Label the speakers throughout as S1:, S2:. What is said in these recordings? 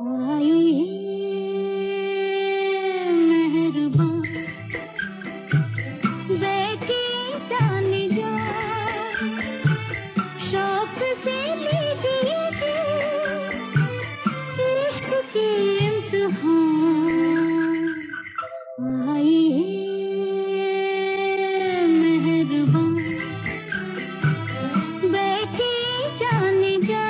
S1: आई मेहरबान बैठी जाने जा, शौक से लीजिए जी इश्क के इम्तिहान। आई मेहरबान बैठी जाने जा,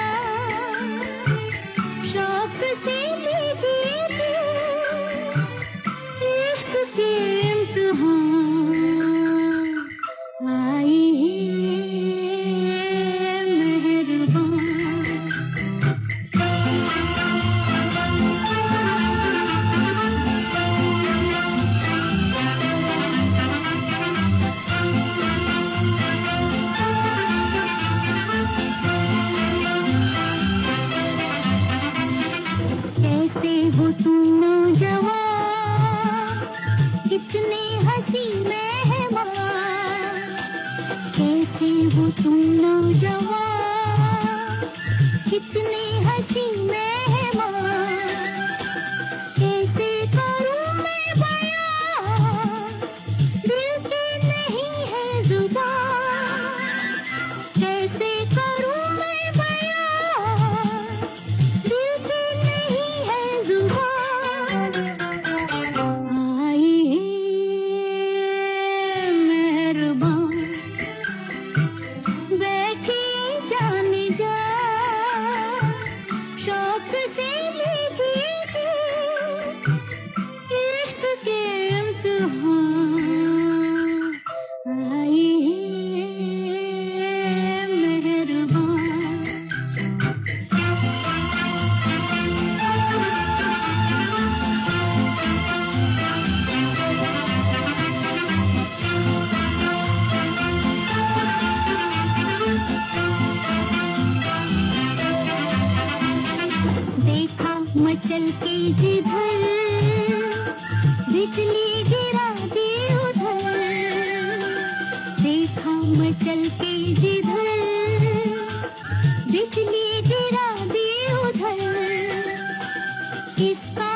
S1: शौक से लीजिए जी इश्क के इम्तिहान। आई मेहरबान। कैसे हो तुम नौजवान, कितने हंसी मेहमान। कैसे हो तुम नौजवान, कितने हंसी मेहमान। कैसे करूं मैं बयां, दिल पे नहीं है जुबान। कैसे करूं मैं बयां, दिल पे नहीं है जुबान। आई मेहरबान बैठी जाने जा, शौक से लीजिए जी इश्क के इम्तिहान। आई मेहरबान। देखा मचल के जिधर, बिजली गिरा दी उधर। देखा मचल के जिधर, बिजली गिरा दी उधर। किसका